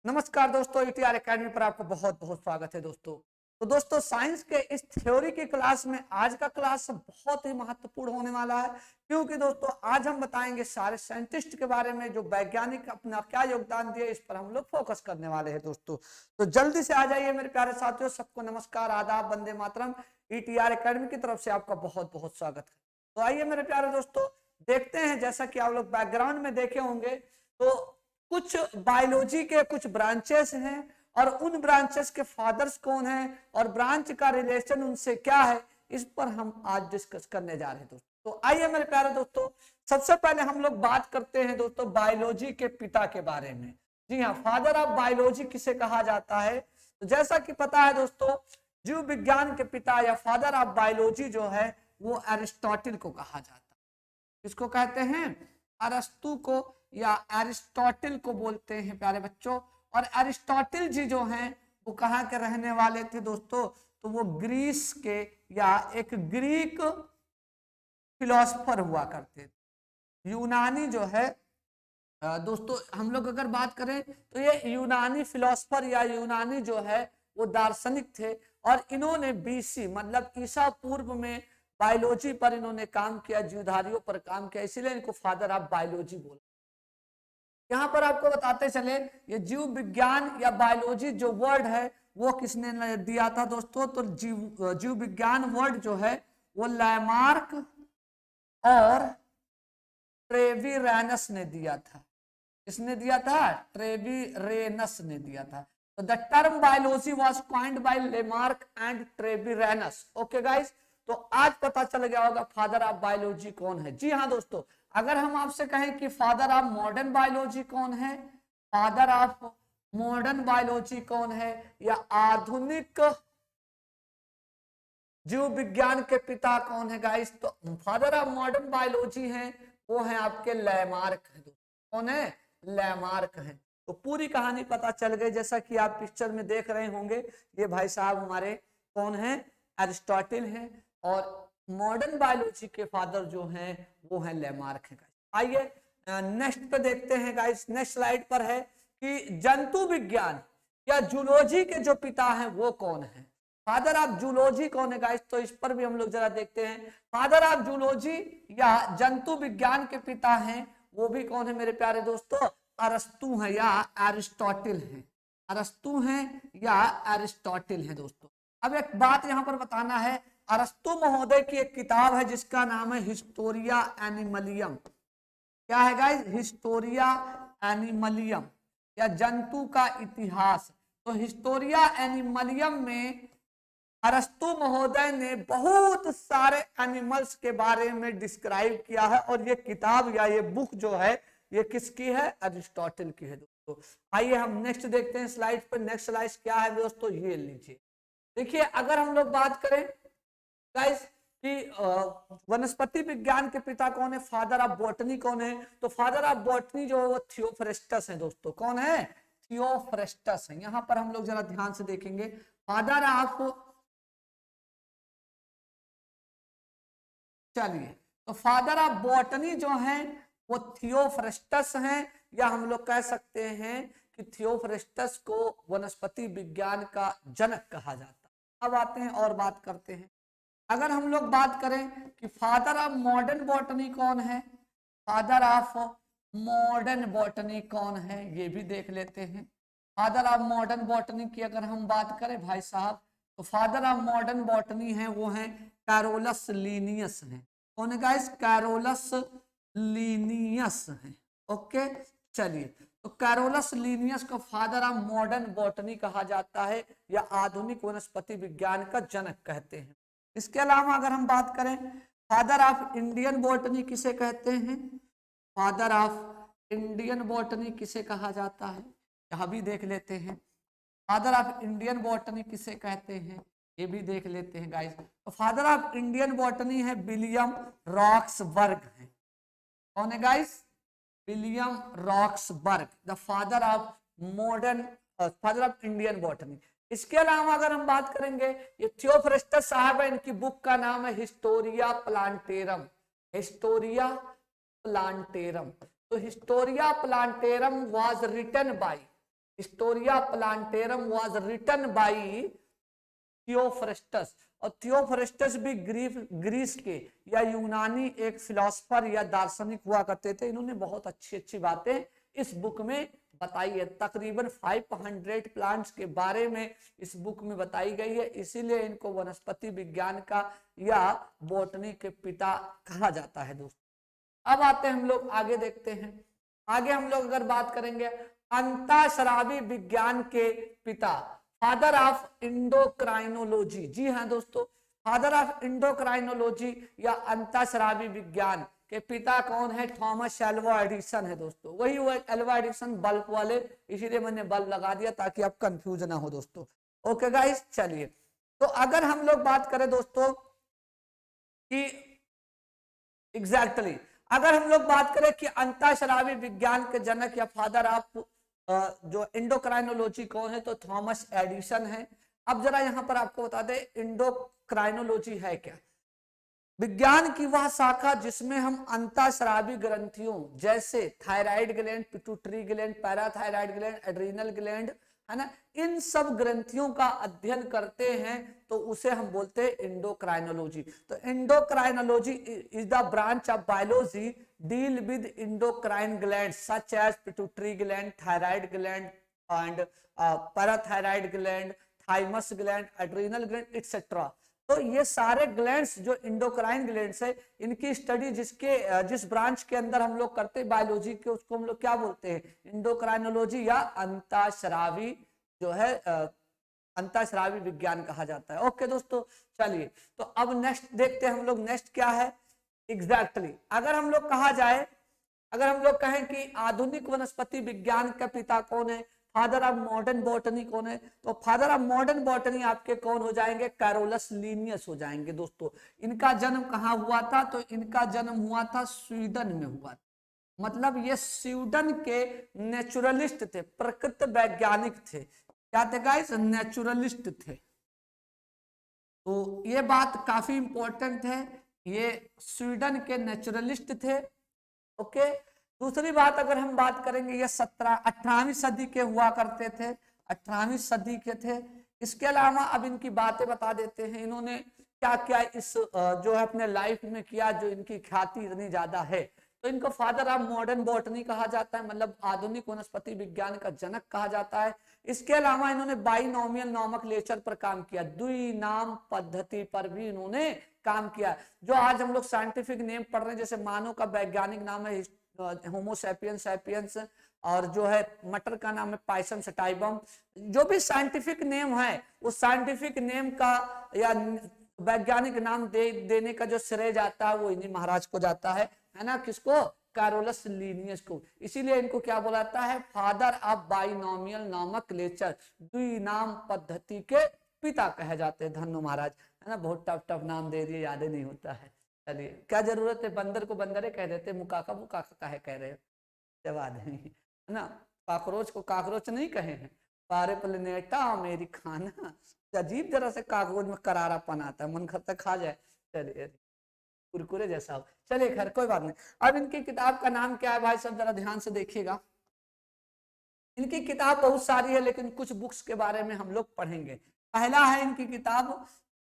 नमस्कार दोस्तों, ईटीआर एकेडमी पर आपका बहुत बहुत स्वागत है दोस्तों। तो दोस्तों, साइंस के इस थ्योरी की क्लास में आज का क्लास बहुत ही महत्वपूर्ण होने वाला है, क्योंकि दोस्तों आज हम बताएंगे सारे साइंटिस्ट के बारे में, जो वैज्ञानिक अपना क्या योगदान दिए, इस पर हम लोग फोकस करने वाले हैं दोस्तों। तो जल्दी से आ जाइए मेरे प्यारे साथियों। सबको नमस्कार, आदाब, वंदे मातरम। ईटीआर एकेडमी की तरफ से आपका बहुत बहुत स्वागत है। तो आइए मेरे प्यारे दोस्तों, देखते हैं। जैसा कि आप लोग बैकग्राउंड में देखे होंगे, तो कुछ बायोलॉजी के कुछ ब्रांचेस हैं और उन ब्रांचेस के फादर्स कौन हैं और ब्रांच का रिलेशन उनसे क्या है, इस पर हम आज डिस्कस करने जा रहे हैं दोस्तों। तो आइए मेरे प्यारे दोस्तों, सबसे पहले हम लोग बात करते हैं दोस्तों बायोलॉजी के पिता के बारे में। जी हाँ, फादर ऑफ बायोलॉजी किसे कहा जाता है? तो जैसा कि पता है दोस्तों, जीव विज्ञान के पिता या फादर ऑफ बायोलॉजी जो है वो एरिस्टोटल को कहा जाता है। किसको कहते हैं? अरस्तु को या एरिस्टोटल को बोलते हैं प्यारे बच्चों। और एरिस्टोटल जी जो हैं वो कहाँ के रहने वाले थे दोस्तों? तो वो ग्रीस के या एक ग्रीक फिलोसफर हुआ करते थे। यूनानी जो है दोस्तों, हम लोग अगर बात करें तो ये यूनानी फिलोसफर या यूनानी जो है वो दार्शनिक थे, और इन्होंने बीसी मतलब ईसा पूर्व में बायोलॉजी पर इन्होंने काम किया, जीवधारियों पर काम किया, इसीलिए इनको फादर ऑफ बायोलॉजी बोला। यहाँ पर आपको बताते चले, ये जीव विज्ञान या बायोलॉजी जो वर्ड है वो किसने दिया था दोस्तों? तो जीव विज्ञान वर्ड जो है वो लैमार्क और ट्रेविरेनस ने दिया था। किसने दिया था? ट्रेविरेनस ने दिया था। तो the term biology was coined by Lamarck and Treviranus. Okay guys, तो आज पता चल गया होगा फादर ऑफ बायोलॉजी कौन है। जी हाँ दोस्तों, अगर हम आपसे कहें कि फादर ऑफ मॉडर्न बायोलॉजी कौन है, फादर ऑफ मॉडर्न बायोलॉजी कौन है, या आधुनिक जीव विज्ञान के पिता कौन है गाइस, तो फादर ऑफ मॉडर्न बायोलॉजी है वो है आपके लैमार्क है। कौन है? लैमार्क है। तो पूरी कहानी पता चल गई। जैसा कि आप पिक्चर में देख रहे होंगे, ये भाई साहब हमारे कौन है? एरिस्टोटल है। और मॉडर्न बायोलॉजी के फादर जो हैं वो है लैमार्क है। आइए नेक्स्ट पे देखते हैं गाइस। नेक्स्ट स्लाइड पर है कि जंतु विज्ञान या जूलॉजी के जो पिता हैं वो कौन है? फादर ऑफ जूलॉजी कौन है गाइस? तो इस पर भी हम लोग जरा देखते हैं। फादर ऑफ जूलॉजी या जंतु विज्ञान के पिता हैं वो भी कौन है मेरे प्यारे दोस्तों? अरस्तु है या एरिस्टोटल है। अरस्तु हैं या एरिस्टोटल है दोस्तों। अब एक बात यहां पर बताना है, अरस्तु महोदय की एक किताब है जिसका नाम है हिस्टोरिया एनिमलियम। क्या है गाइस? हिस्टोरिया एनिमलियम या जंतु का इतिहास। तो हिस्टोरिया एनिमलियम में अरस्तु महोदय ने बहुत सारे एनिमल्स के बारे में डिस्क्राइब किया है, और ये किताब या ये बुक जो है ये किसकी है? अरिस्टोटल की है दोस्तों। आइए हम नेक्स्ट देखते हैं स्लाइड पर। नेक्स्ट स्लाइड क्या है दोस्तों? ये लीजिए, देखिए। अगर हम लोग बात करें गाइस कि वनस्पति विज्ञान के पिता कौन है, फादर ऑफ बॉटनी कौन है, तो फादर ऑफ बॉटनी जो है वो थियोफ्रेस्टस है दोस्तों। कौन है? थियोफ्रेस्टस है। यहां पर हम लोग जरा ध्यान से देखेंगे। फादर ऑफ, चलिए, तो फादर ऑफ बॉटनी जो है वो थियोफ्रेस्टस हैं, या हम लोग कह सकते हैं कि थियोफ्रेस्टस को वनस्पति विज्ञान का जनक कहा जाता है। अब आते हैं और बात करते हैं। अगर हम लोग बात करें कि फादर ऑफ मॉडर्न बॉटनी कौन है, फादर ऑफ मॉडर्न बॉटनी कौन है, ये भी देख लेते हैं। फादर ऑफ मॉडर्न बॉटनी की अगर हम बात करें भाई साहब, तो फादर ऑफ मॉडर्न बॉटनी है वो है कैरोलस लीनियस है। कौन है गाइस? कैरोलस लीनियस है। ओके, चलिए, तो कैरोलस लीनियस को फादर ऑफ मॉडर्न बॉटनी कहा जाता है या आधुनिक वनस्पति विज्ञान का जनक कहते हैं। इसके अलावा अगर हम बात करें, फादर ऑफ इंडियन बॉटनी किसे कहते हैं? फादर ऑफ इंडियन बॉटनी किसे कहा जाता है, यह भी देख लेते हैं। फादर ऑफ इंडियन बॉटनी किसे कहते हैं, ये भी देख लेते हैं गाइस। तो फादर ऑफ इंडियन बॉटनी है विलियम रॉक्सबर्ग है। कौन है guys? William Roxburgh, the father of modern, father of Indian botany. इसके अलावा अगर हम बात करेंगे, ये थियोफ्रेस्टस साहब है, इनकी बुक का नाम है हिस्टोरिया प्लांटेरम। Historia Plantarum. तो Historia Plantarum was written by Historia Plantarum was written by Theophrastus, और थियोफ्रेस्टस भी ग्रीस के या यूनानी एक फिलोसफर या दार्शनिक हुआ करते थे। इन्होंने बहुत अच्छी अच्छी बातें इस बुक में बताई है। तकरीबन 500 प्लांट्स के बारे में इस बुक में बताई गई है, इसीलिए इनको वनस्पति विज्ञान का या बॉटनी के पिता कहा जाता है दोस्तों। अब आते हैं हम लोग आगे, देखते हैं आगे हम लोग अगर बात करेंगे अंतःस्रावी विज्ञान के पिता, फादर ऑफ इंडोक्राइनोलॉजी। जी हाँ दोस्तों, फादर ऑफ इंडोक्राइनोलॉजी या अंतःस्रावी विज्ञान के पिता कौन है? थॉमस एल्वा एडिसन है दोस्तों। वही वो एल्वा एडिसन बल्ब वाले, इसीलिए मैंने बल्ब लगा दिया ताकि आप कंफ्यूज ना हो दोस्तों। ओके गाइस, चलिए तो अगर हम लोग बात करें दोस्तों कि एग्जैक्टली अगर हम लोग बात करें कि अंतःस्रावी विज्ञान के जनक या फादर ऑफ जो इंडोक्राइनोलॉजी कौन है, तो थॉमस एडिसन है। अब जरा यहां पर आपको बता दें इंडोक्राइनोलॉजी है क्या। विज्ञान की वह शाखा जिसमें हम अंतःस्रावी ग्रंथियों जैसे thyroid gland, pituitary gland, parathyroid gland, adrenal gland, है ना, इन सब ग्रंथियों का अध्ययन करते हैं तो उसे हम बोलते हैं इंडोक्राइनोलॉजी। तो endocrinology is the branch of biology deal with endocrine gland such as pituitary gland, thyroid gland and parathyroid gland, thymus gland, adrenal gland etcetera. तो ये सारे ग्लैंड्स जो इंडोक्राइन ग्लैंड्स है, इनकी स्टडी जिस ब्रांच के अंदर हम लोग करते हैं बायोलॉजी के, उसको हम लोग क्या बोलते हैं? इंडोक्राइनोलॉजी या अंतःस्रावी जो है अंतःस्रावी विज्ञान कहा जाता है। ओके दोस्तों, चलिए तो अब नेक्स्ट देखते हैं हम लोग, नेक्स्ट क्या है एग्जैक्टली। अगर हम लोग कहा जाए, अगर हम लोग कहें कि आधुनिक वनस्पति विज्ञान का पिता कौन है, फादर ऑफ मॉडर्न बॉटनी कौन है, तो फादर ऑफ मॉडर्न बॉटनी आपके कौन हो जाएंगे? कैरोलस लिनियस हो जाएंगे दोस्तों। इनका जन्म कहाँ हुआ था? तो इनका जन्म हुआ था स्वीडन में हुआ था। मतलब ये स्वीडन के नेचुरलिस्ट थे, प्रकृति वैज्ञानिक थे। क्या थे गाइस? नेचुरलिस्ट थे। तो ये बात काफी इंपॉर्टेंट है, ये स्वीडन के नेचुरलिस्ट थे। ओके, दूसरी बात अगर हम बात करेंगे, ये 18वीं सदी के हुआ करते थे, 18वीं सदी के थे। इसके अलावा अब इनकी बातें बता देते हैं, इन्होंने क्या क्या इस जो है अपने लाइफ में किया जो इनकी ख्याति इतनी ज्यादा है। तो इनको फादर ऑफ मॉडर्न बॉटनी कहा जाता है, मतलब आधुनिक वनस्पति विज्ञान का जनक कहा जाता है। इसके अलावा इन्होंने बाइनोमियल नॉमेनक्लेचर पर काम किया, द्विनाम पद्धति पर भी इन्होंने काम किया। जो आज हम लोग साइंटिफिक नेम पढ़ रहे हैं, जैसे मानव का वैज्ञानिक नाम है होमो सैपियंस सैपियंस, और जो है मटर का नाम है पाइसम सटाइबम, जो भी साइंटिफिक नेम है उस साइंटिफिक नेम का या वैज्ञानिक नाम देने का जो श्रेय जाता है वो इन्हीं महाराज को जाता है ना, किसको? कैरोलस लिनियस को। इसीलिए इनको क्या बोला जाता है? फादर ऑफ बाइनोमियल नॉमेनक्लेचर, द्विनाम पद्धति के पिता कहे जाते हैं। धन्नो महाराज, है ना, बहुत टफ टफ नाम दे दिए, याद नहीं होता है। चलिए, क्या जरूरत है, बंदर को बंदरे कह देते, मुकाका मुकाका काहे कह रहे हो? जवाब नहीं है ना, काकरोच को काकरोच नहीं कहे हैं, पारे प्लेनेटा मेरी खाना। अजीब जरा से काकरोच में करारापन आता है, मन करता खा जाए, चलिए कुरकुरे जैसा हो। चलिए खैर कोई बात नहीं। अब इनकी किताब का नाम क्या है भाई सब, जरा ध्यान से देखिएगा। इनकी किताब बहुत सारी है, लेकिन कुछ बुक्स के बारे में हम लोग पढ़ेंगे। पहला है इनकी किताब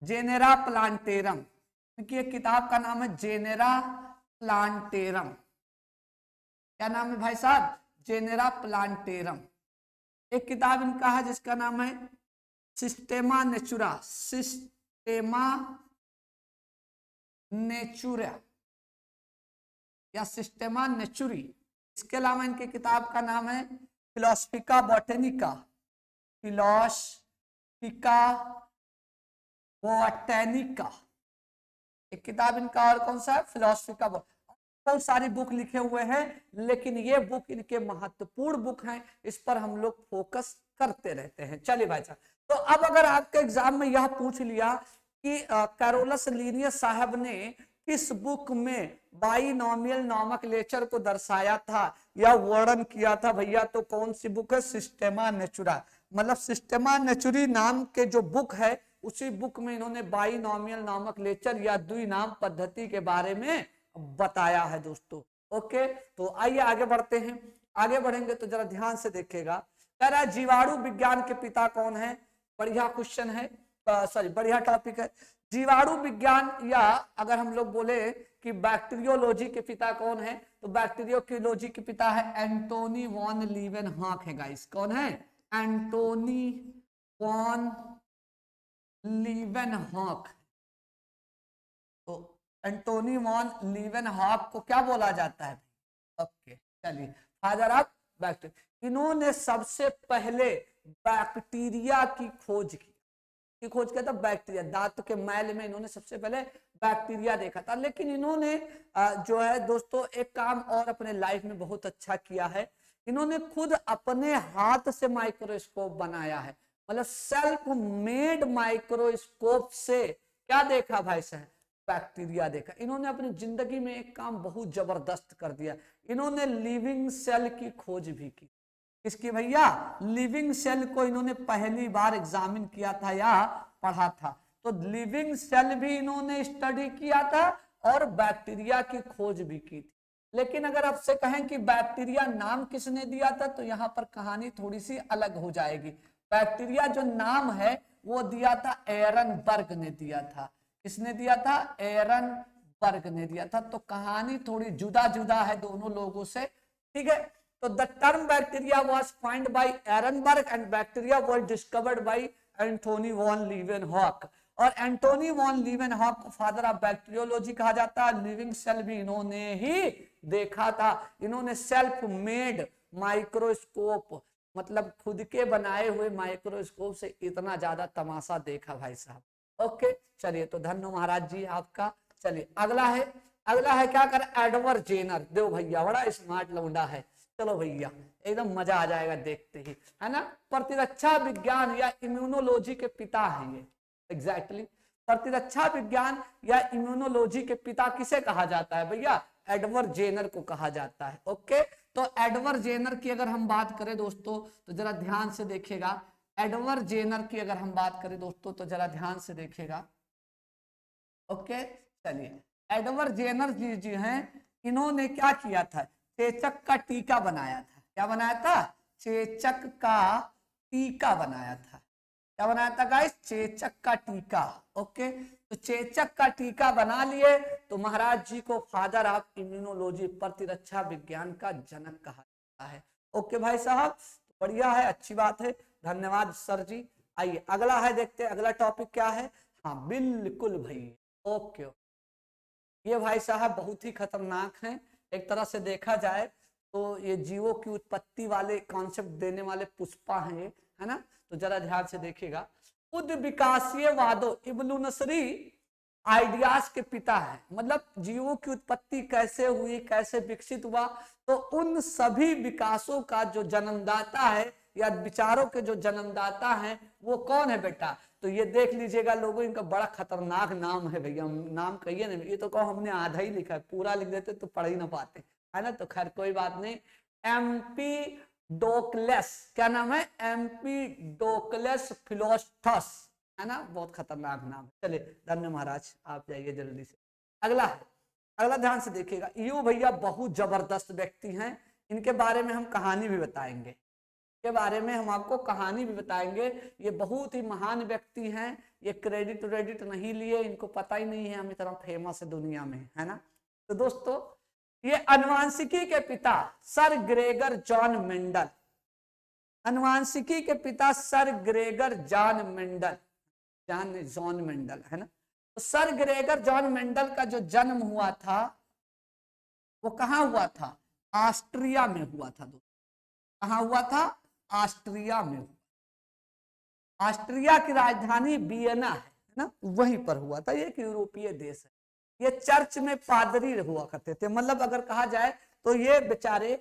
जेनेरा प्लांटेरम। इनकी एक किताब का नाम है जेनेरा प्लांटेरम। क्या नाम है भाई साहब? Genera plantarum. एक किताब इनका है जिसका नाम है सिस्टेमा नेचुरा, सिस्टेमा नेचुरा या सिस्टेमा नेचुरी। इसके अलावा इनकी किताब का नाम है फिलोसफिका बॉटेनिका, फिलोसफिका बॉटेनिका। एक किताब इनका और कौन सा है? फिलोसफिका। बहुत सारी बुक लिखे हुए हैं, लेकिन ये बुक इनके महत्वपूर्ण बुक हैं, इस पर हम लोग फोकस करते रहते हैं। चलिए भाई साहब, तो अब अगर आपके एग्जाम में यह पूछ लिया कि कैरोलस लिनियस साहब ने किस बुक में बाइनोमियल नॉमेनक्लेचर को दर्शाया था या वर्णन किया था भैया, तो कौन सी बुक है? सिस्टेमा नेचुरा। मतलब सिस्टेमा नेचुरी नाम के जो बुक है, उसी बुक में इन्होंने बाइनोमियल नॉमेनक्लेचर या द्विनाम पद्धति के बारे में बताया है दोस्तों। ओके, तो आइए आगे बढ़ते हैं। आगे बढ़ेंगे तो जरा ध्यान से देखिएगा। कह रहा है जीवाणु विज्ञान के पिता कौन है। बढ़िया क्वेश्चन है, सॉरी बढ़िया टॉपिक है। जीवाणु विज्ञान, या अगर हम लोग बोले कि बैक्टीरियोलॉजी के पिता कौन है, तो बैक्टीरियोलॉजी के पिता है एंटोनी वॉन लीवेनहॉक है गाइस। कौन है? Antony van Leeuwenhoek. तो एंटोनी वॉन लीवेनहॉक को क्या बोला जाता है? ओके चलिए, फादर ऑफ बैक्टीरिया। इन्होंने सबसे पहले बैक्टीरिया की खोज की। खोज किया था बैक्टीरिया, दांत के मैल में इन्होंने सबसे पहले बैक्टीरिया देखा था। लेकिन इन्होंने जो है दोस्तों एक काम और अपने लाइफ में बहुत अच्छा किया है। इन्होंने खुद अपने हाथ से माइक्रोस्कोप बनाया है, मतलब सेल्फ मेड माइक्रोस्कोप से क्या देखा भाई साहब? बैक्टीरिया देखा। इन्होंने अपनी जिंदगी में एक काम बहुत जबरदस्त कर दिया, इन्होंने लिविंग सेल की खोज भी की। किसकी भैया? लिविंग सेल को इन्होंने पहली बार एग्जामिन किया था या पढ़ा था। तो लिविंग सेल भी इन्होंने स्टडी किया था और बैक्टीरिया की खोज भी की थी। लेकिन अगर आपसे कहें कि बैक्टीरिया नाम किसने दिया था, तो यहाँ पर कहानी थोड़ी सी अलग हो जाएगी। बैक्टीरिया जो नाम है वो दिया था एरनबर्ग ने दिया था। किसने दिया था? एरनबर्ग ने दिया था। तो कहानी थोड़ी जुदा जुदा है दोनों लोगों से, ठीक है। तो the term bacteria was find by Ehrenberg and bacteria was discovered by Antonie van Leeuwenhoek. और एंटोनी वॉन लीवेनहॉक को फादर ऑफ बैक्टीरियोलॉजी कहा जाता है। लिविंग सेल भी इन्होंने ही देखा था। इन्होंने सेल्फ मेड माइक्रोस्कोप, मतलब खुद के बनाए हुए माइक्रोस्कोप से इतना ज्यादा तमाशा देखा भाई साहब। ओके चलिए, तो धन्य महाराज जी आपका। चलिए अगला है क्या कर? Edward Jenner. दो भैया बड़ा स्मार्ट लौंडा है। चलो भैया एकदम मजा आ जाएगा देखते ही, है ना। प्रतिरक्षा विज्ञान या इम्यूनोलॉजी के पिता है ये। एग्जैक्टली प्रतिरक्षा विज्ञान या इम्यूनोलॉजी के पिता किसे कहा जाता है भैया? एडवर्ड जेनर को कहा जाता है। ओके, तो एडवर्ड जेनर की अगर हम बात करें दोस्तों तो जरा ध्यान से देखिएगा। एडवर्ड जेनर की अगर हम बात करें दोस्तों तो जरा ध्यान से देखिएगा। ओके चलिए, एडवर्ड जेनर जी हैं, इन्होंने क्या किया था? चेचक का टीका बनाया था। क्या बनाया था? चेचक का टीका बनाया था। क्या बनाया था गाइस? चेचक का टीका। ओके, तो चेचक का टीका बना लिए तो महाराज जी को फादर ऑफ इम्यूनोलॉजी, प्रतिरक्षा विज्ञान का जनक कहा जाता है। ओके भाई साहब, बढ़िया है, अच्छी बात है, धन्यवाद सर जी। आइए अगला है, देखते हैं अगला टॉपिक क्या है। हाँ बिल्कुल भाई, ओके। ये भाई साहब बहुत ही खतरनाक हैं एक तरह से देखा जाए तो। ये जीवों की उत्पत्ति वाले कॉन्सेप्ट देने वाले पुष्पा हैं ये, है ना। तो जरा ध्यान से देखिएगा। खुद विकासीय वादों, इवोल्यूशनरी आइडियाज के पिता है, मतलब जीवों की उत्पत्ति कैसे हुई, कैसे विकसित हुआ, तो उन सभी विकासों का जो जन्मदाता है या विचारों के जो जन्मदाता हैं वो कौन है बेटा? तो ये देख लीजिएगा लोगों, इनका बड़ा खतरनाक नाम है भैया। नाम कहिए ना, ये तो कहो हमने आधा ही लिखा है, पूरा लिख देते तो पढ़ ही ना पाते, है ना। तो खैर कोई बात नहीं। एम्पीडोक्लेस, क्या नाम है? एम्पीडोक्लेस फिलोस्टस, है ना। बहुत खतरनाक नाम। चलिए धन्य महाराज, आप जाइए जल्दी से। अगला है, अगला ध्यान से देखिएगा। यू भैया बहुत जबरदस्त व्यक्ति हैं, इनके बारे में हम कहानी भी बताएंगे, के बारे में हम आपको कहानी भी बताएंगे। ये बहुत ही महान व्यक्ति हैं, ये क्रेडिट नहीं लिए, इनको पता ही नहीं है हम इतना फेमस है दुनिया में, है ना। तो दोस्तों ये अनुवांशिकी के पिता सर ग्रेगर जॉन मेंडल, अनुवांशिकी के पिता sir Gregor John Mendel, John Mendel, है ना। तो सर ग्रेगर जॉन मेंडल का जो जन्म हुआ था वो कहाँ हुआ था? ऑस्ट्रिया में हुआ था दोस्तों। कहाँ हुआ था? ऑस्ट्रिया में। ऑस्ट्रिया की राजधानी वियना है ना, वहीं पर हुआ था। ये एक यूरोपीय देश है। ये चर्च में पादरी हुआ करते थे, मतलब अगर कहा जाए तो ये बेचारे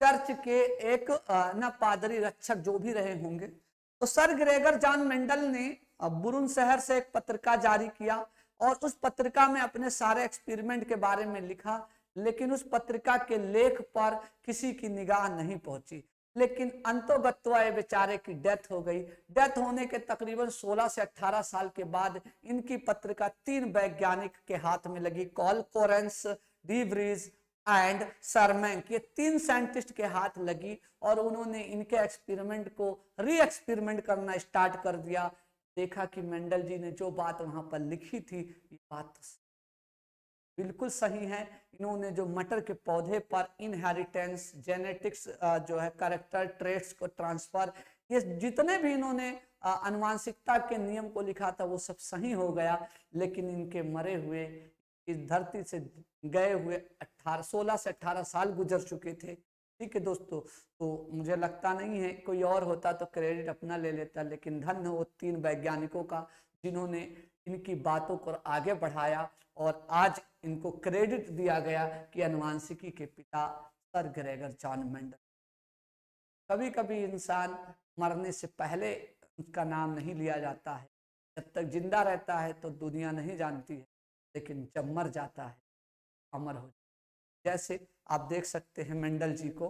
चर्च के एक ना पादरी रक्षक जो भी रहे होंगे। तो सर ग्रेगर जॉन मेंडल ने बुरुन शहर से एक पत्रिका जारी किया और उस पत्रिका में अपने सारे एक्सपेरिमेंट के बारे में लिखा, लेकिन उस पत्रिका के लेख पर किसी की निगाह नहीं पहुंची। लेकिन अंतोगत्वा बेचारे की डेथ हो गई। डेथ होने के तकरीबन 16 से 18 साल के बाद इनकी पत्रिका 3 वैज्ञानिक के हाथ में लगी, Carl Correns, de Vries and Tschermak, ये 3 साइंटिस्ट के हाथ लगी और उन्होंने इनके एक्सपेरिमेंट को री एक्सपेरिमेंट करना स्टार्ट कर दिया। देखा कि मेंडल जी ने जो बात वहां पर लिखी थी ये बात बिल्कुल सही है। इन्होंने जो मटर के पौधे पर इनहेरिटेंस, जेनेटिक्स, जो है कैरेक्टर ट्रेट्स को ट्रांसफर, ये जितने भी इन्होंने आनुवांशिकता के नियम को लिखा था वो सब सही हो गया। लेकिन इनके मरे हुए, इस धरती से गए हुए 16 से 18 साल गुजर चुके थे। ठीक है दोस्तों, तो मुझे लगता नहीं है कोई और होता तो क्रेडिट अपना ले लेता, लेकिन धन्य हो 3 वैज्ञानिकों का जिन्होंने इनकी बातों को आगे बढ़ाया और आज इनको क्रेडिट दिया गया कि आनुवांशिकी के पिता सर ग्रेगर जॉन मेंडल। कभी कभी इंसान मरने से पहले उसका नाम नहीं लिया जाता है, जब तक जिंदा रहता है तो दुनिया नहीं जानती है, लेकिन जब मर जाता है अमर हो जाता है। जैसे आप देख सकते हैं मेंडल जी को,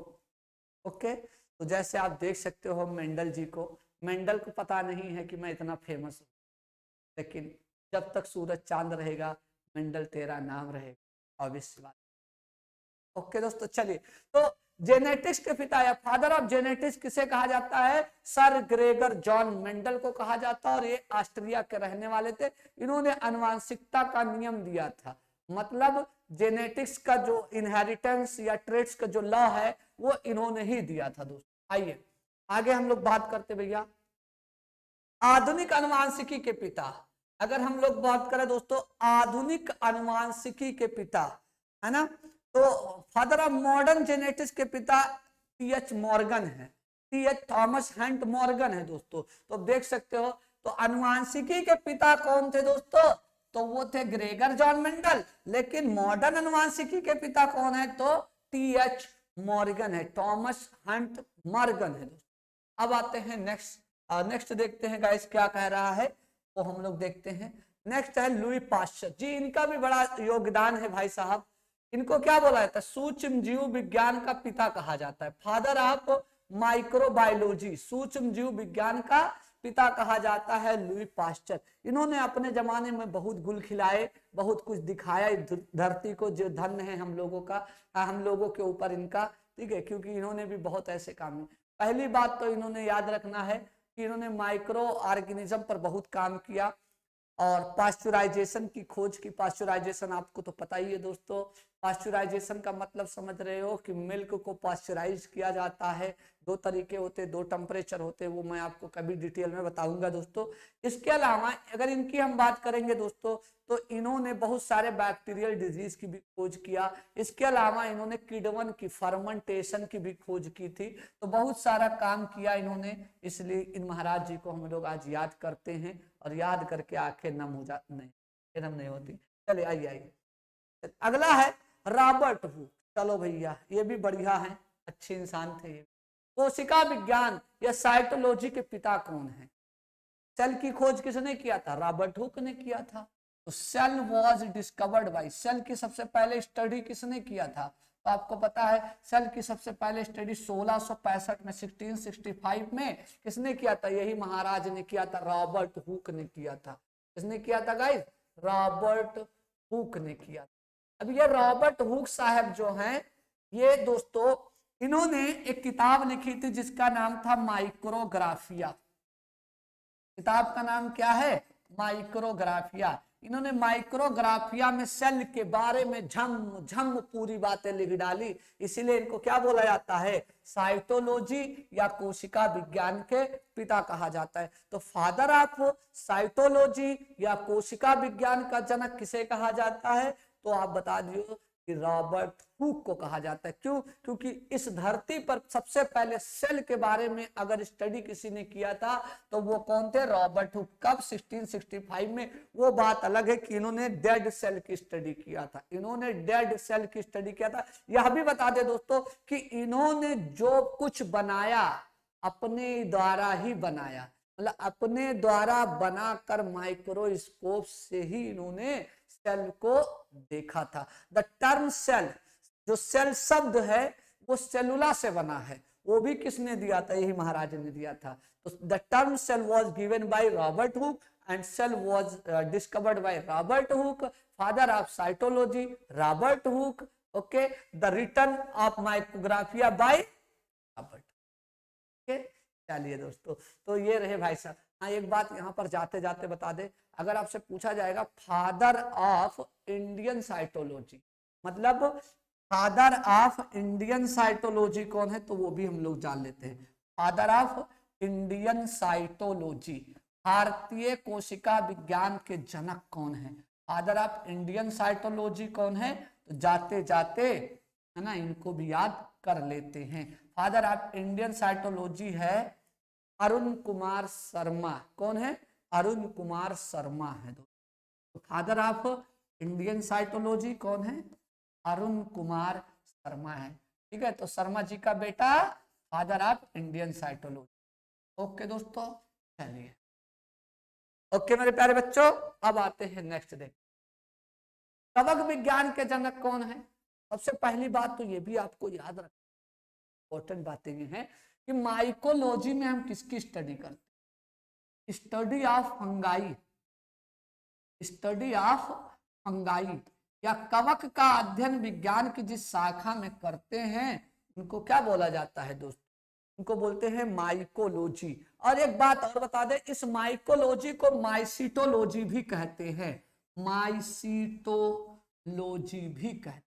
ओके, तो जैसे आप देख सकते हो मेंडल जी को, मेंडल को पता नहीं है कि मैं इतना फेमस हूँ, लेकिन जब तक सूरज चांद रहेगा मेंडल तेरा नाम रहेगा, ऑब्वियस बात। ओके दोस्तों, चलिए, तो जेनेटिक्स के पिता या फादर ऑफ जेनेटिक्स किसे कहा जाता है? सर ग्रेगर जॉन मेंडल को कहा जाता है और ये ऑस्ट्रिया के रहने वाले थे। इन्होंने आनुवांशिकता का नियम दिया था, मतलब जेनेटिक्स का जो इनहेरिटेंस या ट्रेट्स का जो लॉ है वो इन्होंने ही दिया था दोस्तों। आइए आगे हम लोग बात करते भैया आधुनिक आनुवांशिकी के पिता। अगर हम लोग बात करें दोस्तों आधुनिक आनुवांशिकी के पिता, है ना, तो फादर ऑफ मॉडर्न जेनेटिक्स के पिता टीएच मॉर्गन है, टीएच थॉमस हंट मॉर्गन है दोस्तों। तो देख सकते हो, तो आनुवांशिकी के पिता कौन थे दोस्तों? तो वो थे ग्रेगर जॉन मेंडल। लेकिन मॉडर्न आनुवांशिकी के पिता कौन है? तो टीएच मॉर्गन है, थॉमस हंट मॉर्गन है दोस्तों। अब आते हैं नेक्स्ट देखते हैं गाइस क्या कह रहा है, वो हम लोग देखते हैं। नेक्स्ट है लुई पाश्चर जी, इनका भी बड़ा योगदान है भाई साहब। इनको क्या बोला जाता है? सूक्ष्म जीव विज्ञान का पिता कहा जाता है, फादर ऑफ माइक्रोबायोलॉजी, सूक्ष्म जीव विज्ञान का पिता कहा जाता है लुई पाश्चर। इन्होंने अपने जमाने में बहुत गुल खिलाए, बहुत कुछ दिखाया धरती को, जो धन्य है हम लोगों का, हम लोगों के ऊपर इनका, ठीक है, क्योंकि इन्होंने भी बहुत ऐसे काम। पहली बात तो इन्होंने याद रखना है कि इन्होंने माइक्रो ऑर्गेनिज्म पर बहुत काम किया और पास्चुराइजेशन की खोज की। पास्चुराइजेशन आपको तो पता ही है दोस्तों, पास्चुराइजेशन का मतलब समझ रहे हो कि मिल्क को पास्चुराइज किया जाता है। 2 तरीके होते, 2 टेम्परेचर होते, वो मैं आपको कभी डिटेल में बताऊंगा दोस्तों। इसके अलावा अगर इनकी हम बात करेंगे दोस्तों, तो इन्होंने बहुत सारे बैक्टीरियल डिजीज की भी खोज किया। इसके अलावा इन्होंने किडवन की फर्मेंटेशन की भी खोज की थी। तो बहुत सारा काम किया इन्होंने, इसलिए इन महाराज जी को हम लोग आज याद करते हैं और याद करके आंखें नम हो जाती, नहीं नम नहीं होती। चलिए आइए अगला है रॉबर्ट हुक। चलो भैया ये भी बढ़िया है, अच्छे इंसान थे ये। कोशिका विज्ञान या साइटोलॉजी के पिता कौन है? सेल की खोज किसने किया था? रॉबर्ट हुक ने किया था। तो cell was discovered by, cell की सबसे पहले स्टडी किसने किया था? तो आपको पता है सेल की सबसे पहले स्टडी 1665 में 1665 में किसने किया था? यही महाराज ने किया था, रॉबर्ट हुक ने किया था। किसने किया था गाइस? रॉबर्ट हुक ने किया था। अब ये रॉबर्ट हुक साहब जो हैं, ये दोस्तों इन्होंने एक किताब लिखी थी जिसका नाम था माइक्रोग्राफिया। किताब का नाम क्या है? माइक्रोग्राफिया। इन्होंने माइक्रोग्राफिया में सेल के बारे में झम झम पूरी बातें लिख डाली, इसीलिए इनको क्या बोला जाता है? साइटोलॉजी या कोशिका विज्ञान के पिता कहा जाता है। तो फादर ऑफ साइटोलॉजी या कोशिका विज्ञान का जनक किसे कहा जाता है? तो आप बता दियो कि रॉबर्ट हुक को कहा जाता है। क्यों? क्योंकि इस धरती पर सबसे पहले सेल के बारे में अगर स्टडी किसी ने किया था तो वो कौन थे? Robert Hooke. कब? 1665 में। वो बात अलग है कि इन्होंने डेड सेल की स्टडी किया था, इन्होंने डेड सेल की स्टडी किया था। यह भी बता दे दोस्तों कि इन्होंने जो कुछ बनाया अपने द्वारा ही बनाया, मतलब अपने द्वारा बनाकर माइक्रोस्कोप से ही इन्होंने सेल को देखा था। द टर्म सेल, जो सेल शब्द है वो सेलुला से बना है, वो भी किसने दिया था? यही महाराज ने दिया था। तो the term cell was given by Robert Hooke and cell was discovered by Robert Hooke. Father of cytology Robert Hooke, okay, the return of Micrographia by Robert. Okay, चलिए दोस्तों, तो ये रहे भाई साहब। हाँ, एक बात यहाँ पर जाते जाते बता दे, अगर आपसे पूछा जाएगा फादर ऑफ इंडियन साइटोलॉजी, मतलब फादर ऑफ इंडियन साइटोलॉजी कौन है, तो वो भी हम लोग जान लेते हैं। फादर ऑफ इंडियन साइटोलॉजी, भारतीय कोशिका विज्ञान के जनक कौन है? फादर ऑफ इंडियन साइटोलॉजी कौन है? तो जाते जाते है ना, इनको भी याद कर लेते हैं। फादर ऑफ इंडियन साइटोलॉजी है अरुण कुमार शर्मा। कौन है? अरुण कुमार शर्मा है। तो फादर ऑफ इंडियन साइटोलॉजी कौन है? अरुण कुमार शर्मा है। ठीक है, तो शर्मा जी का बेटा father of Indian cytology. Okay दोस्तों, चलिए। ओके मेरे प्यारे बच्चों, अब आते हैं नेक्स्ट डे। कवक विज्ञान के जनक कौन है? सबसे पहली बात तो ये भी आपको याद रखना, इंपॉर्टेंट बातें ये हैं कि माइकोलॉजी में हम किसकी स्टडी करते हैं? Study of fungi, study of fungi या कवक का अध्ययन विज्ञान की जिस शाखा में करते हैं उनको क्या बोला जाता है दोस्तों? उनको बोलते हैं माइकोलॉजी। और एक बात और बता दें, इस माइकोलॉजी को माइसिटोलॉजी भी कहते हैं, माइसिटोलॉजी भी कहते हैं।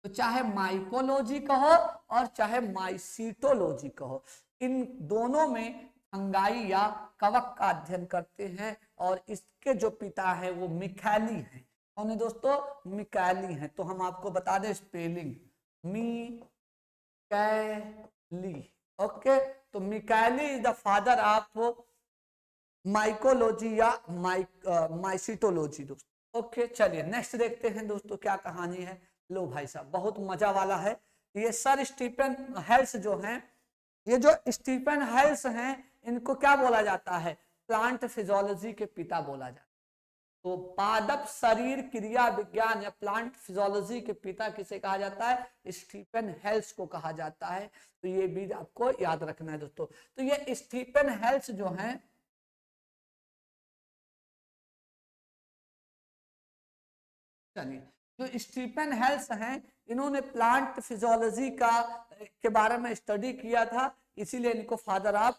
तो चाहे माइकोलॉजी कहो और चाहे माइसिटोलॉजी कहो, इन दोनों में फंगाई या कवक का अध्ययन करते हैं। और इसके जो पिता है वो मिकैली है। कौन है दोस्तों? मिकैली है। तो हम आपको बता दें स्पेलिंग, मिकैली। ओके, तो Micheli is the father of mycology या माइसिटोलॉजी दोस्तों। ओके, चलिए नेक्स्ट देखते हैं दोस्तों क्या कहानी है। लो भाई साहब, बहुत मजा वाला है। ये सर स्टीफन हेल्स जो हैं, ये जो स्टीफन हेल्स हैं, इनको क्या बोला जाता है? प्लांट फिजियोलॉजी के पिता बोला जाता है। तो पादप शरीर क्रिया विज्ञान या प्लांट फिजियोलॉजी के पिता किसे कहा जाता है? स्टीफन हेल्स को कहा जाता है। तो ये भी आपको याद रखना है दोस्तों। तो ये स्टीफन हेल्स जो हैं, चलिए, जो स्टीफन हेल्स हैं, इन्होंने प्लांट फिजियोलॉजी के बारे में स्टडी किया था, इसीलिए इनको फादर ऑफ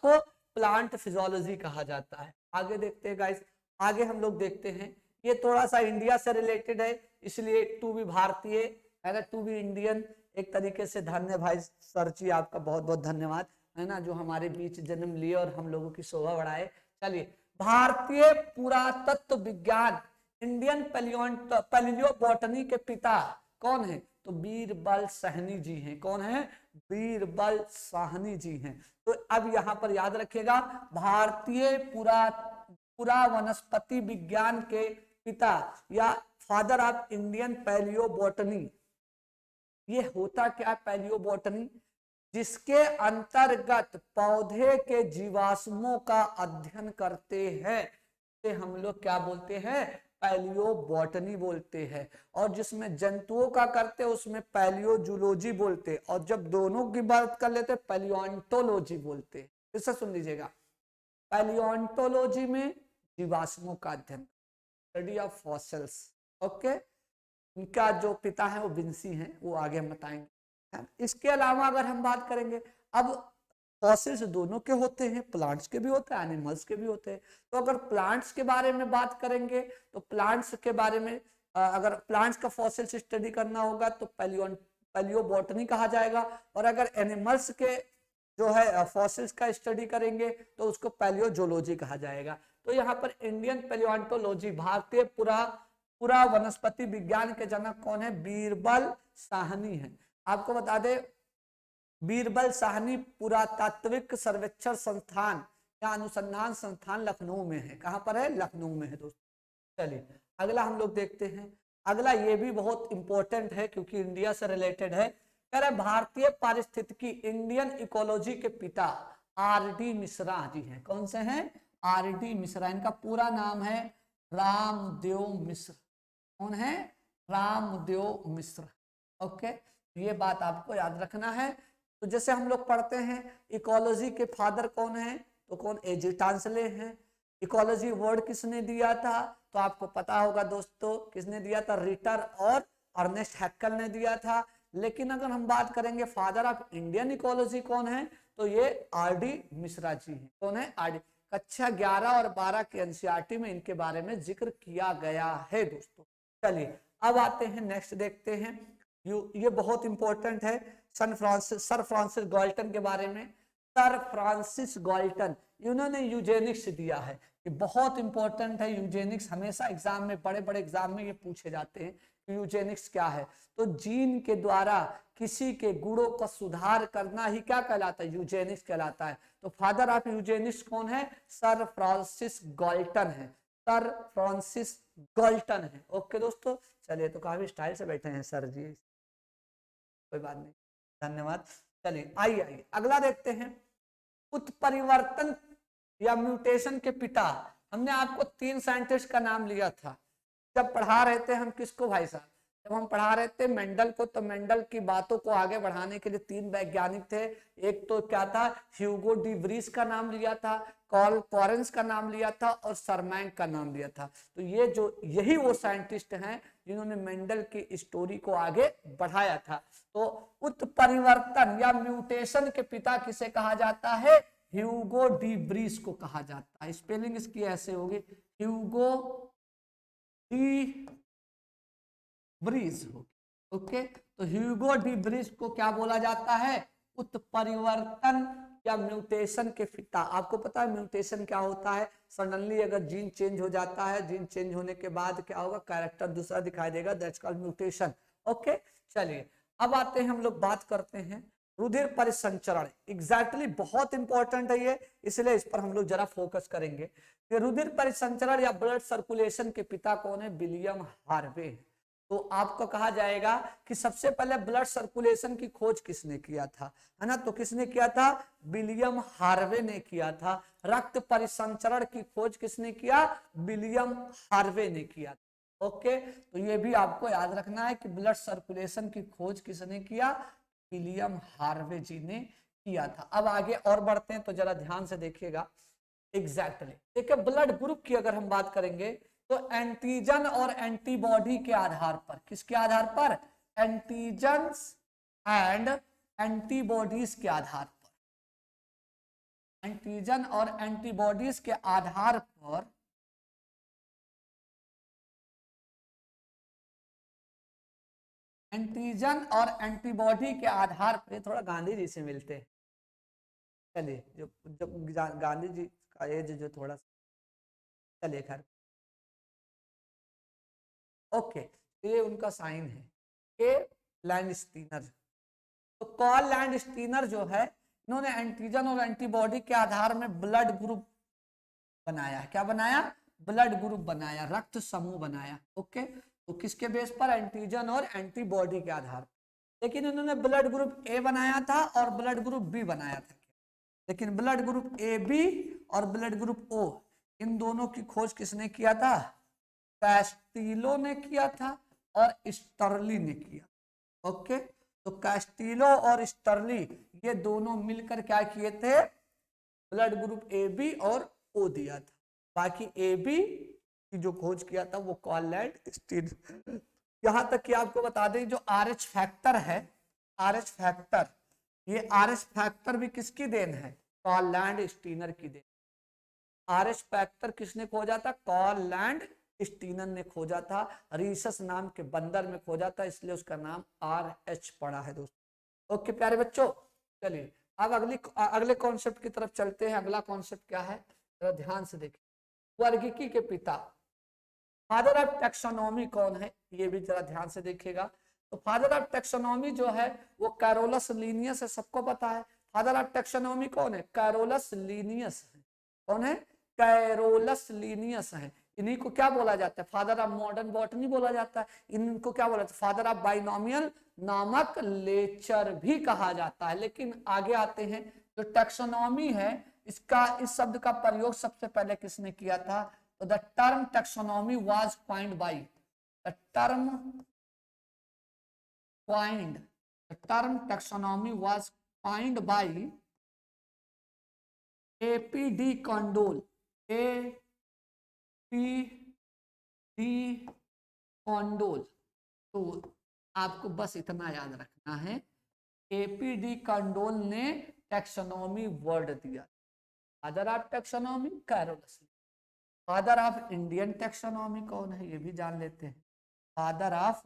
प्लांट फिजियोलॉजी कहा जाता है। आगे देखते हैं गाइस, आगे हम लोग देखते हैं, ये थोड़ा सा इंडिया से रिलेटेड है, इसलिए टू भी भारतीय है ना, टू भी इंडियन एक तरीके से। धन्य भाई सर जी, आपका बहुत बहुत धन्यवाद है ना, जो हमारे बीच जन्म लिए और हम लोगों की शोभा बढ़ाए। चलिए, भारतीय पुरातत्व विज्ञान इंडियन पैलियोबोटनी के पिता कौन है? तो बीरबल साहनी जी हैं। कौन है? बीरबल साहनी जी हैं। तो अब यहां पर याद रखिएगा, भारतीय पुरा वनस्पति विज्ञान के पिता या फादर ऑफ इंडियन पैलियोबोटनी। ये होता क्या पैलियोबोटनी? जिसके अंतर्गत पौधे के जीवाश्मों का अध्ययन करते हैं, से हम लोग क्या बोलते हैं? पैलियोबोटनी बोलते हैं। और जिसमें जंतुओं का करते हैं उसमें पैलियोजूलॉजी बोलते हैं। और जब दोनों की बात कर लेते हैं पैलियोंटोलॉजी बोलते हैं। इसे सुन लीजिएगा, पैलियोंटोलॉजी में जीवाश्मों का अध्ययन, स्टडी ऑफ फॉसिल्स। ओके, इनका जो पिता है वो विंसी हैं, वो आगे हम बताएंगे। इसके अलावा अगर हम बात करेंगे, अब फॉसिल्स दोनों के होते हैं, प्लांट्स के भी होते हैं, एनिमल्स के भी होते हैं। तो अगर प्लांट्स के बारे में बात करेंगे तो प्लांट्स के बारे में अगर प्लांट्स का फॉसिल्स स्टडी करना होगा तो पैलियोबोटनी कहा जाएगा। और अगर एनिमल्स के जो है फॉसिल्स का स्टडी करेंगे तो उसको पैलियोजोलॉजी कहा जाएगा। तो यहाँ पर इंडियन पैलियोंटोलॉजी, भारतीय पुरा वनस्पति विज्ञान के जनक कौन है? बीरबल साहनी है। आपको बता दें, बीरबल साहनी पुरातात्विक सर्वेक्षण संस्थान या अनुसंधान संस्थान लखनऊ में है। कहां पर है? लखनऊ में है दोस्तों। चलिए अगला हम लोग देखते हैं। अगला ये भी बहुत इंपॉर्टेंट है क्योंकि इंडिया से रिलेटेड है। कह रहे भारतीय पारिस्थितिकी इंडियन इकोलॉजी के पिता आर.डी. मिश्रा जी हैं। कौन से हैं? आर.डी. मिश्रा। इनका पूरा नाम है रामदेव मिश्र। कौन है? रामदेव मिश्र। ओके, ये बात आपको याद रखना है। तो जैसे हम लोग पढ़ते हैं इकोलॉजी के फादर कौन है? तो कौन? ए.जी. टांसले हैं। इकोलॉजी वर्ड किसने दिया था? तो आपको पता होगा दोस्तों, किसने दिया था? रिटर और अर्नेस्ट हैक्कल ने दिया था। लेकिन अगर हम बात करेंगे फादर ऑफ इंडियन इकोलॉजी कौन है, तो ये आर.डी. मिश्रा जी हैं। कौन है? आर.डी. कक्षा 11 और 12 के एनसीईआरटी में इनके बारे में जिक्र किया गया है दोस्तों। चलिए अब आते हैं, नेक्स्ट देखते हैं। ये बहुत इंपॉर्टेंट है, सर फ्रांसिस गाल्टन के बारे में। सर फ्रांसिस गाल्टन, इन्होंने यूजेनिक्स दिया है। ये बहुत इंपॉर्टेंट है यूजेनिक्स, हमेशा एग्जाम में, बड़े बड़े एग्जाम में ये पूछे जाते हैं कि यूजेनिक्स क्या है। तो जीन के द्वारा किसी के गुणों का सुधार करना ही क्या कहलाता है? यूजेनिक्स कहलाता है। तो फादर ऑफ यूजेनिक्स कौन है? सर फ्रांसिस गाल्टन है। सर फ्रांसिस गाल्टन है। ओके दोस्तों, चलिए तो काफी स्टाइल से बैठे हैं सर जी, कोई बात नहीं, धन्यवाद। चलिए आइए आइए अगला देखते हैं। उत्परिवर्तन या म्यूटेशन के पिता, हमने आपको 3 साइंटिस्ट का नाम लिया था जब पढ़ा रहे थे हम। किसको भाई साहब? जब हम पढ़ा रहे थे मेंडल को, तो मेंडल की बातों को आगे बढ़ाने के लिए 3 वैज्ञानिक थे। एक तो क्या था? ह्यूगो डी व्रीज का नाम लिया था, कार्ल कॉरेंस का नाम लिया था, और सरमैंक का नाम लिया था। तो ये जो यही वो साइंटिस्ट हैं जिन्होंने मेंडल की स्टोरी को आगे बढ़ाया था। तो उत्परिवर्तन या म्यूटेशन के पिता किसे कहा जाता है? ह्यूगो डी व्रीज को कहा जाता है। स्पेलिंग इसकी ऐसे होगी, ह्यूगो डी व्रीज होगी। ओके, तो ह्यूगो डी व्रीज को क्या बोला जाता है? उत्परिवर्तन या म्यूटेशन के पिता। आपको पता है म्यूटेशन क्या होता है? सडनली अगर जीन चेंज हो जाता है, जीन चेंज होने के बाद क्या होगा? कैरेक्टर दूसरा दिखाई देगा, दैट्स कॉल्ड म्यूटेशन। ओके, चलिए अब आते हैं, हम लोग बात करते हैं रुधिर परिसंचरण। एग्जैक्टली बहुत इंपॉर्टेंट है ये, इसलिए इस पर हम लोग जरा फोकस करेंगे कि रुधिर परिसंचरण या ब्लड सर्कुलेशन के पिता कौन है? William Harvey. तो आपको कहा जाएगा कि सबसे पहले ब्लड सर्कुलेशन की खोज किसने किया था, है ना? तो किसने किया था? विलियम हार्वे ने किया था। रक्त परिसंचरण की खोज किसने किया? विलियम हार्वे ने किया। ओके, तो ये भी आपको याद रखना है कि ब्लड सर्कुलेशन की खोज किसने किया? विलियम हार्वे जी ने किया था। अब आगे और बढ़ते हैं, तो जरा ध्यान से देखिएगा। एग्जैक्टली देखिए, ब्लड ग्रुप की अगर हम बात करेंगे तो एंटीजन और एंटीबॉडी के आधार पर, किसके आधार पर? एंटीजन्स एंड एंटीबॉडीज के आधार पर, एंटीजन और एंटीबॉडीज के आधार पर एंटीजन और एंटीबॉडी के आधार पर थोड़ा गांधी जी से मिलते हैं। चलिए, जो गांधी जी का एज जो थोड़ा सा, चलिए खैर, ओके, तो ये उनका साइन है के लैंड स्टीनर। तो कार्ल लैंड स्टीनर जो है, इन्होंने एंटीजन और एंटीबॉडी के आधार में ब्लड ग्रुप बनाया। क्या बनाया? ब्लड ग्रुप बनाया, रक्त समूह बनाया। ओके, तो किसके बेस पर? एंटीजन और एंटीबॉडी के आधार। लेकिन इन्होंने ब्लड ग्रुप ए बनाया था और ब्लड ग्रुप बी बनाया था। लेकिन ब्लड ग्रुप ए बी और ब्लड ग्रुप ओ, इन दोनों की खोज किसने किया था? कैस्टिलो ने किया था और स्टर्ली ने किया। ओके, तो कैस्टिलो और स्टर्ली ये दोनों मिलकर क्या किए थे? ब्लड ग्रुप ए बी और ओ दिया था। बाकी ए बी की जो खोज किया था वो कार्ल लैंड स्टीनर। यहां तक कि आपको बता दें, जो आरएच फैक्टर है, आरएच फैक्टर, ये आरएच फैक्टर भी किसकी देन है? कार्ल लैंड स्टीनर की देन। आरएच फैक्टर किसने खोजा था? कार्ल लैंड स्टीनर ने खोजा था। रीसस नाम के बंदर में खोजा था, इसलिए उसका नाम आरएच पड़ा है दोस्तों। ओके प्यारे बच्चों, चलिए अब अगले कॉन्सेप्ट की तरफ चलते हैं। अगला कॉन्सेप्ट क्या है, जरा ध्यान से देखिए। वर्गीकी के पिता, फादर ऑफ टैक्सोनॉमी कौन है? ये भी जरा ध्यान से देखिएगा। तो फादर ऑफ टैक्सोनॉमी जो है वो कैरोलस लीनियस है, सबको पता है। फादर ऑफ टैक्सोनॉमी कौन है? कैरोलस लीनियस है। कौन है? कैरोलस लीनियस है। इन्हीं को क्या बोला जाता है? फादर ऑफ मॉडर्न बॉटनी बोला जाता है। इनको क्या बोला जाता है? फादर ऑफ बाइनोमियल नामक लेक्चर भी कहा जाता है। लेकिन आगे आते हैं, जो टैक्सोनॉमी है, इसका, इस शब्द का प्रयोग सबसे पहले किसने किया था? तो the term taxonomy was coined bye, the term coined, the term taxonomy was coined by A.P.D. Condell, A.P.D. Condell। तो आपको बस इतना याद रखना है, एपीडी कंडोल ने टैक्सोनॉमी वर्ड दिया। Father of taxonomy Carolus. Father of Indian taxonomy कौन है ये भी जान लेते हैं। Father of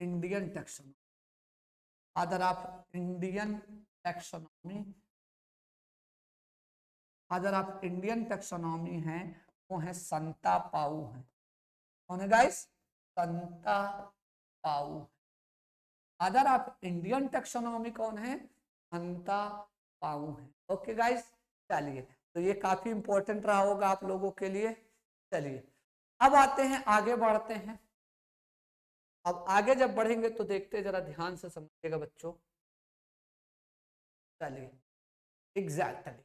Indian taxonomy, father of Indian taxonomy, father of Indian taxonomy है वो है संता पाउ है। कौन है गाइस? संता पाउ। फादर ऑफ इंडियन टैक्सोनॉमी कौन है? संता पाउ है। ओके गाइस, चलिए तो ये काफी इंपॉर्टेंट रहा होगा आप लोगों के लिए। चलिए अब आते हैं, आगे बढ़ते हैं। अब आगे जब बढ़ेंगे तो देखते, जरा ध्यान से समझिएगा बच्चों। चलिए एग्जैक्टली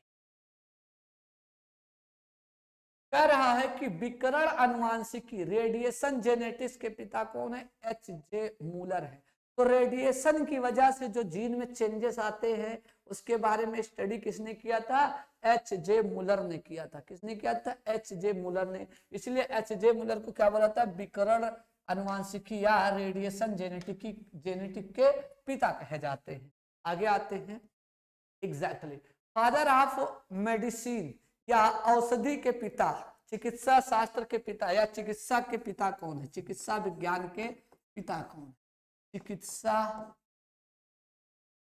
कह रहा है कि विकिरण अनुवांशिकी, रेडिएशन जेनेटिक्स के पिता कौन है? एच जे मूलर है। तो रेडिएशन की वजह से जो जीन में चेंजेस आते हैं उसके बारे में स्टडी किसने किया था? एच जे मूलर ने किया था। किसने किया था? एच जे मूलर ने। इसलिए एच जे मूलर को क्या बोला था? विकिरण अनुवांशिकी या रेडिएशन जेनेटिक के पिता कहे जाते हैं। आगे आते हैं। एग्जैक्टली फादर ऑफ मेडिसिन या औषधि के पिता, चिकित्सा शास्त्र के पिता या चिकित्सा के पिता कौन है? चिकित्सा विज्ञान के पिता कौन है? चिकित्सा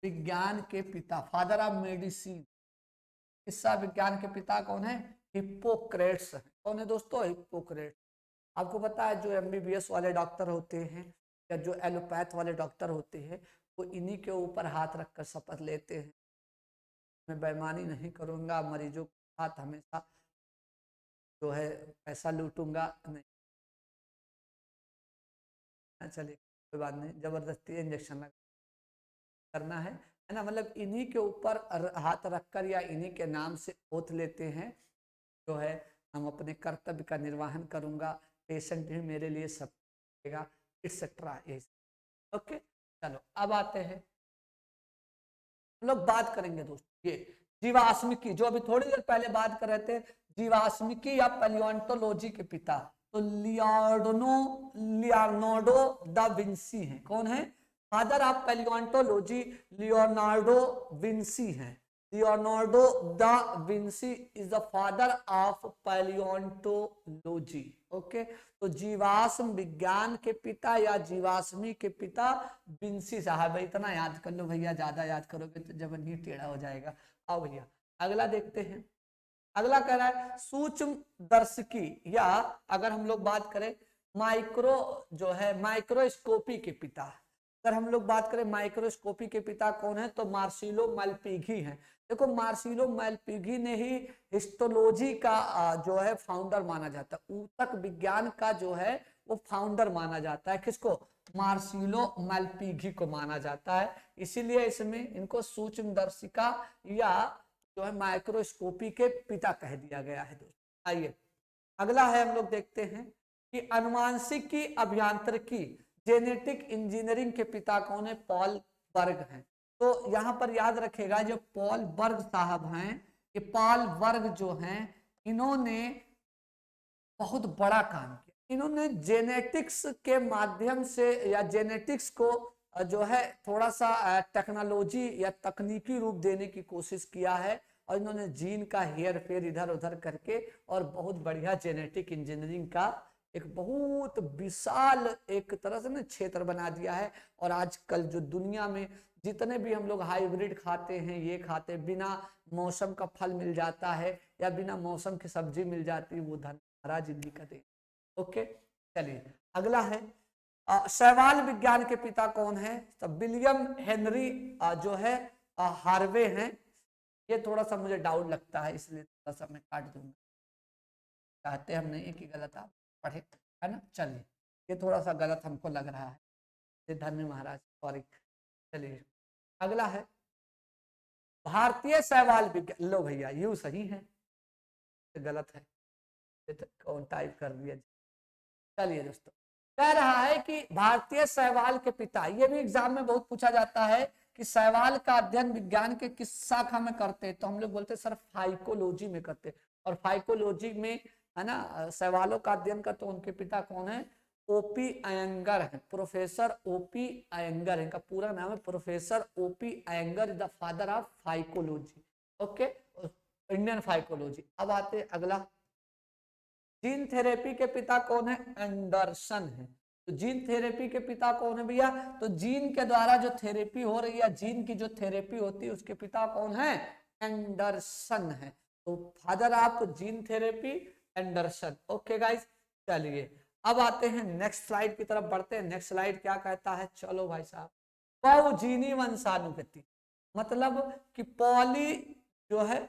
विज्ञान के पिता, फादर ऑफ मेडिसिन, चिकित्सा विज्ञान के पिता कौन है? हिप्पोक्रेट्स है। कौन है दोस्तों? हिप्पोक्रेट्स। आपको पता है जो एमबीबीएस वाले डॉक्टर होते हैं या जो एलोपैथ वाले डॉक्टर होते हैं वो इन्हीं के ऊपर हाथ रखकर शपथ लेते हैं, मैं बेईमानी नहीं करूंगा, मरीजों के साथ हमेशा जो है पैसा लूटूंगा नहीं। चलिए कोई बात नहीं, जबरदस्ती इंजेक्शन करना है ना, मतलब इन्हीं के ऊपर हाथ रखकर या इन्हीं के नाम से ओथ लेते हैं जो है हम अपने कर्तव्य का निर्वहन करूंगा, पेशेंट भी मेरे लिए सब करेगा, एक्सेट्रा। ओके चलो अब आते हैं, हम लोग बात करेंगे दोस्तों ये जीवाश्मिकी, जो अभी थोड़ी देर पहले बात कर रहे थे, जीवाश्मिकी या पैलियोंटोलॉजी के पिता तो लियोनार्डो दा विंसी है। कौन है? Father of palaeontology Leonardo Vinci है। Leonardo da Vinci is the father of palaeontology. Okay तो जीवाश्म विज्ञान के पिता या जीवाश्मी के पिता विंसी साहब है। इतना याद कर लो भैया, ज्यादा याद करोगे तो जब नहीं टेढ़ा हो जाएगा। आओ भैया अगला देखते हैं। अगला कह रहा है सूक्ष्म दर्शिकी या अगर हम लोग बात करें माइक्रो जो है माइक्रोस्कोपी के पिता, अगर हम लोग बात करें माइक्रोस्कोपी के पिता कौन है तो मार्सिलो मालपिघी हैं। देखो मार्सिलो मालपिघी ने ही हिस्टोलॉजी का जो है फाउंडर माना जाता है, ऊतक विज्ञान का जो है वो फाउंडर माना जाता है। किसको? मार्सिलो मालपिघी को माना जाता है, इसीलिए इसमें इनको सूक्ष्मदर्शिका या जो है माइक्रोस्कोपी के पिता कह दिया गया है। दोस्तों आइए अगला है, हम लोग देखते हैं कि अनुवांशिकी अभियांत्रिकी जेनेटिक इंजीनियरिंग के पिता कौन है? पॉल बर्ग हैं। तो यहाँ पर याद रखेगा जो पॉल बर्ग साहब हैं, ये पॉल बर्ग जो हैं इन्होंने बहुत बड़ा काम किया। इन्होंने जेनेटिक्स के माध्यम से या जेनेटिक्स को जो है थोड़ा सा टेक्नोलॉजी या तकनीकी रूप देने की कोशिश किया है और इन्होंने जीन का हेर फेर इधर उधर करके और बहुत बढ़िया जेनेटिक इंजीनियरिंग का एक बहुत विशाल एक तरह से ना क्षेत्र बना दिया है। और आजकल जो दुनिया में जितने भी हम लोग हाइब्रिड खाते हैं, ये खाते, बिना मौसम का फल मिल जाता है या बिना मौसम की सब्जी मिल जाती है, वो धनहरा जिंदगी का दे। ओके चलिए अगला है शैवाल विज्ञान के पिता कौन है? तो विलियम हेनरी जो है हार्वे हैं। ये थोड़ा सा मुझे डाउट लगता है इसलिए थोड़ा सा मैं काट दूंगा, चाहते हम नहीं कि गलत आप पढ़े, है ना। चलिए ये थोड़ा सा गलत हमको लग रहा है, धन्य महाराज सॉरी। चलिए अगला है भारतीय शैवाल विज्ञान। लो भैया यू सही है, गलत है तो कौन टाइप कर दिया। चलिए दोस्तों कह रहा है कि भारतीय शैवाल के पिता, ये भी एग्जाम में बहुत पूछा जाता है कि शैवाल का अध्ययन विज्ञान के किस शाखा में करते, तो हम लोग बोलते सर फाइकोलॉजी में करते। और फाइकोलॉजी में है ना शैवालों का अध्ययन करते, उनके पिता कौन है? ओपी अयंगर है, प्रोफेसर ओपी अयंगर, इनका पूरा नाम है professor O P Iyengar, the father of phycology, okay, Indian phycology. अब आते हैं अगला, जीन थेरेपी के पिता कौन है? एंडरसन है। तो जीन थेरेपी के पिता कौन है भैया? तो जीन के द्वारा जो थेरेपी हो रही है, जीन की जो थेरेपी होती है, उसके पिता कौन है? एंडरसन है। तो father of gene therapy Anderson. Okay guys, चलिए अब आते हैं नेक्स्ट स्लाइड की तरफ बढ़ते हैं। नेक्स्ट स्लाइड क्या कहता है? चलो भाई साहब, बहुजीनी वंशानुगति, मतलब कि पॉली जो है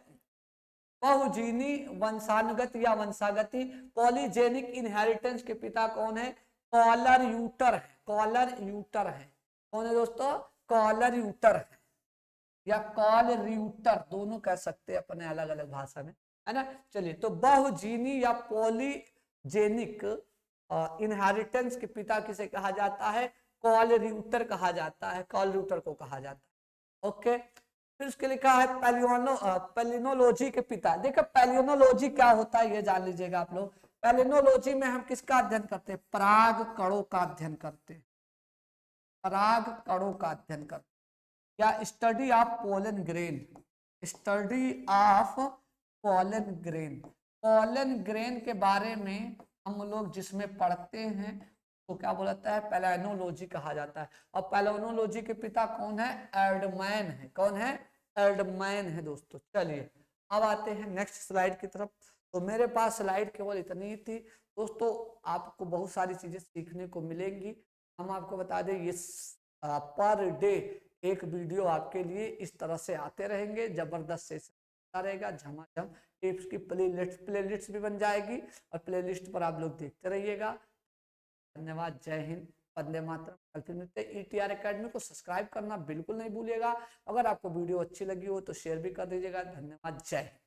बहुजीनी वंशानुगत या वंशागति, पॉलीजेनिक इनहेरिटेंस के पिता कौन है? कॉलर यूटर है। कॉलर यूटर है। कौन है दोस्तों? कॉलर यूटर है या कॉल र्यूटर, दोनों कह सकते हैं अपने अलग अलग भाषा में, है ना। चलिए, तो बहुजीनी या पॉलीजेनिक इनहेरिटेंस के पिता किसे कहा जाता है? कॉल र्यूटर कहा जाता है, कॉल र्यूटर को कहा जाता है। ओके, फिर उसके लिखा है पैलिनोलॉजी के पिता। देखो पैलिनोलॉजी क्या होता है ये जान लीजिएगा आप लोग। पैलिनोलॉजी में हम किसका अध्ययन करते हैं? पराग कणों का अध्ययन करते हैं, पराग कणों का अध्ययन करते हैं, या study of pollen grain, study of pollen grain. Pollen grain के बारे में हम लोग जिसमें पढ़ते हैं तो क्या बोलता है? पैलिनोलॉजी कहा जाता है। और पैलिनोलॉजी के पिता कौन है? एडमैन है। कौन है? एडमैन है दोस्तों। चलिए अब आते हैं नेक्स्ट स्लाइड की तरफ। तो मेरे पास स्लाइड केवल इतनी ही थी दोस्तों, आपको बहुत सारी चीजें सीखने को मिलेंगी। हम आपको बता दें ये पर डे एक वीडियो आपके लिए इस तरह से आते रहेंगे, जबरदस्त सेशन रहेगा, झमाझम टिप्स की प्लेलिस्ट भी बन जाएगी और प्लेलिस्ट पर आप लोग देखते रहिएगा। धन्यवाद, जय हिंद, वंदे मातरम। कल फिर मिलते हैं। ETR एकेडमी को सब्सक्राइब करना बिल्कुल नहीं भूलिएगा। अगर आपको वीडियो अच्छी लगी हो तो शेयर भी कर दीजिएगा। धन्यवाद, जय हिंद।